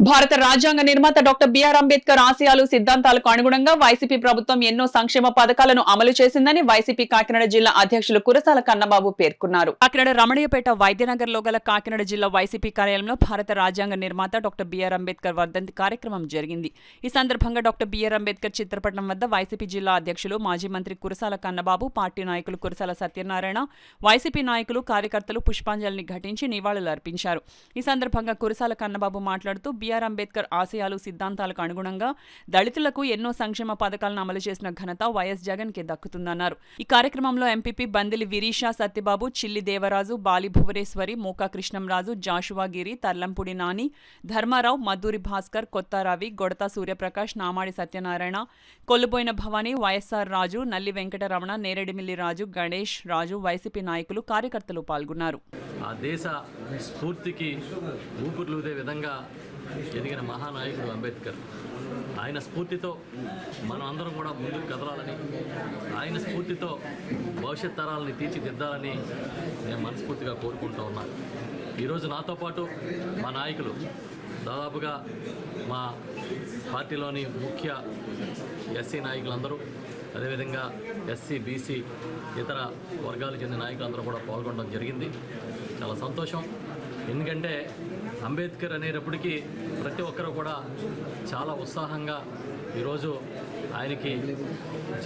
భారత రాజ్యాంగ నిర్మాత డాక్టర్ బిఆర్ అంబేద్కర్ ఆశయాలు సిద్ధాంతాలకు అనుగుణంగా వైసీపీ ప్రభుత్వం ఎన్నో సంక్షేమ పథకాలను అమలు చేసిందని వైసీపీ కాకినాడ జిల్లా అధ్యక్షులు కురసాల కన్నబాబు పేర్కొన్నారు. కాకినాడ రమణయ్యపేట వైద్యనగర్ లో గల కాకినాడ జిల్లా వైసీపీ కార్యాలయంలో భారత రాజ్యాంగ నిర్మాత డాక్టర్ బిఆర్ అంబేద్కర్ వర్ధంతి కార్యక్రమం జరిగింది. ఈ సందర్భంగా డాక్టర్ బిఆర్ అంబేద్కర్ చిత్రపటం వద్ద వైసీపీ జిల్లా అధ్యక్షులు మాజీ మంత్రి కురసాల కన్నబాబు, పార్టీ నాయకులు కురసాల సత్యనారాయణ, వైసీపీ నాయకులు, కార్యకర్తలు పుష్పాంజలిని ఘటించి నివాళులర్పించారు. ఈ సందర్భంగా కురసాల కన్నబాబు మాట్లాడుతూ బిఆర్ అంబేద్కర్ ఆశయాలు సిద్ధాంతాలకు అనుగుణంగా దళితులకు ఎన్నో సంక్షేమ పథకాలను అమలు చేసిన ఘనత వైఎస్ జగన్ కి దక్కుతుందన్నారు. ఈ కార్యక్రమంలో ఎంపీపీ బందిలి విరీషా సత్యబాబు, చిల్లి దేవరాజు, బాలి భువనేశ్వరి, మూకా కృష్ణంరాజు, జాషువా గిరి, తర్లంపూడి నాని, ధర్మారావు, మద్దూరి భాస్కర్, కొత్తారావి, గొడత సూర్యప్రకాష్, నామాడి సత్యనారాయణ, కొల్లుబోయిన భవానీ, వైఎస్ఆర్ రాజు, నల్లి వెంకటరమణ, నేరేడిమిల్లి రాజు, గణేష్ రాజు, వైసీపీ నాయకులు, కార్యకర్తలు పాల్గొన్నారు. ఆ దేశ స్ఫూర్తికి ఊపిరిలూదే విధంగా ఎదిగిన మహానాయకుడు అంబేద్కర్. ఆయన స్ఫూర్తితో మనం అందరం కూడా ముందుకు కదలాలని, ఆయన స్ఫూర్తితో భవిష్యత్ తరాలని తీర్చిదిద్దాలని నేను మనస్ఫూర్తిగా కోరుకుంటూ ఉన్నాను. ఈరోజు నాతో పాటు మా నాయకులు దాదాపుగా మా పార్టీలోని ముఖ్య ఎస్సీ నాయకులందరూ, అదేవిధంగా ఎస్సీ, బీసీ, ఇతర వర్గాలకు చెందిన నాయకులందరూ కూడా పాల్గొనడం జరిగింది. చాలా సంతోషం. ఎందుకంటే అంబేద్కర్ అనేటప్పటికీ ప్రతి ఒక్కరూ కూడా చాలా ఉత్సాహంగా ఈరోజు ఆయనకి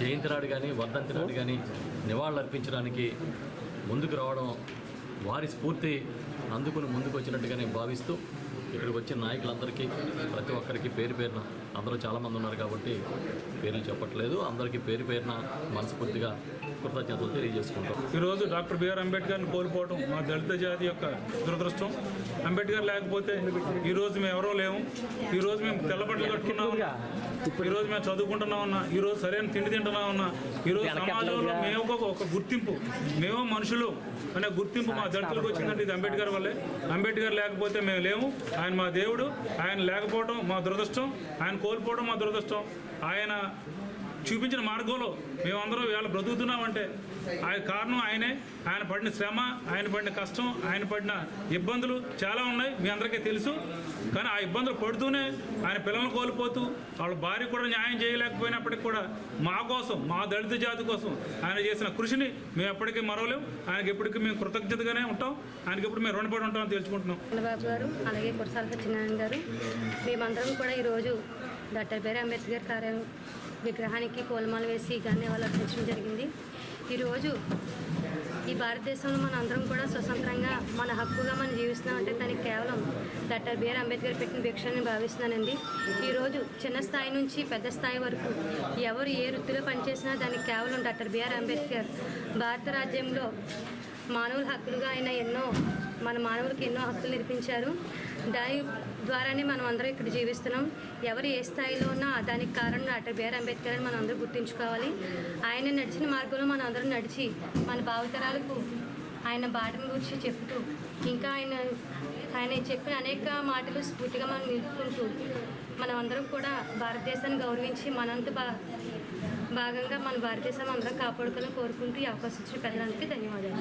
జయంతి నాడు కానీ, వర్ధంతి నాడు కానీ నివాళులు అర్పించడానికి ముందుకు రావడం, వారి స్ఫూర్తి అందుకుని ముందుకు వచ్చినట్టుగానే భావిస్తూ ఇక్కడికి వచ్చిన నాయకులందరికీ ప్రతి ఒక్కరికి పేరు పేరున, అందరూ చాలామంది ఉన్నారు కాబట్టి పేర్లు చెప్పట్లేదు, అందరికీ పేరు పేరున మనస్ఫూర్తిగా కృతజ్ఞతలు తెలియజేసుకుంటాం. ఈరోజు డాక్టర్ బిఆర్ అంబేద్కర్ని కోల్పోవడం మా దళిత జాతి యొక్క దురదృష్టం. అంబేద్కర్ లేకపోతే ఈరోజు మేము ఎవరో లేము. ఈరోజు మేము తెల్లబట్టలు కట్టుకున్నామన్నా, ఈరోజు మేము చదువుకుంటున్నామన్నా, ఈరోజు సరైన తిండి తింటున్నామన్నా, ఈరోజు సమాజంలో మేము ఒక గుర్తింపు, మేము మనుషులు అనే గుర్తింపు మా దళితులకు వచ్చిందంటే ఇది అంబేద్కర్ వల్లే. అంబేద్కర్ లేకపోతే మేము లేము. ఆయన మా దేవుడు. ఆయన లేకపోవడం మా దురదృష్టం, ఆయన కోల్పోవడం మా దురదృష్టం. ఆయన చూపించిన మార్గంలో మేమందరం ఇవాళ బ్రతుకుతున్నామంటే ఆయన కారణం ఆయనే. ఆయన పడిన శ్రమ, ఆయన పడిన కష్టం, ఆయన పడిన ఇబ్బందులు చాలా ఉన్నాయి, మీ అందరికీ తెలుసు. కానీ ఆ ఇబ్బందులు పడుతూనే ఆయన పిల్లలను కోల్పోతూ, వాళ్ళ భార్య కూడా న్యాయం చేయలేకపోయినప్పటికీ కూడా మా కోసం, మా దళిత జాతి కోసం ఆయన చేసిన కృషిని మేము ఎప్పటికీ మరవలేం. ఆయనకి ఎప్పటికీ మేము కృతజ్ఞతగానే ఉంటాం. ఆయనకి ఎప్పుడు మేము రుణపడి ఉంటామని తెలుసుకుంటున్నాం. చంద్రబాబు గారు, అలాగే కురసాల సత్యనారాయణ గారు, మేమందరం కూడా ఈరోజు డాక్టర్ బిఆర్ అంబేద్కర్ కార్యాలయం విగ్రహానికి పూలమాల వేసి ధన్యవాదాలు అర్పించడం జరిగింది. ఈరోజు ఈ భారతదేశంలో మన అందరం కూడా స్వతంత్రంగా మన హక్కుగా మనం జీవిస్తున్నామంటే దానికి కేవలం డాక్టర్ బిఆర్ అంబేద్కర్ పెట్టిన భిక్షని భావిస్తున్నానండి. ఈరోజు చిన్న స్థాయి నుంచి పెద్ద స్థాయి వరకు ఎవరు ఏ వృత్తిలో పనిచేసినా దానికి కేవలం డాక్టర్ బిఆర్ అంబేద్కర్ భారత రాజ్యంలో మానవుల హక్కులుగా ఆయన మన మానవులకు ఎన్నో హక్కులు నిర్మించారు. దాని ద్వారానే మనం అందరం ఇక్కడ జీవిస్తున్నాం. ఎవరు ఏ స్థాయిలో ఉన్నా దానికి కారణం డాక్టర్ బిఆర్ అంబేద్కర్ అని మనం అందరూ గుర్తుంచుకోవాలి. ఆయన నడిచిన మార్గంలో మనం అందరం నడిచి మన భావితరాలకు ఆయన బాటను గురించి చెప్తూ, ఇంకా ఆయన చెప్పిన అనేక మాటలు స్ఫూర్తిగా మనం నిలుపుకుంటూ మనం అందరం కూడా భారతదేశాన్ని గౌరవించి మనంత భాగంగా మన భారతదేశాన్ని అందరం కాపాడుకొని కోరుకుంటూ ఈ అవకాశం ఇచ్చిన పెద్దలందరికీ ధన్యవాదాలు.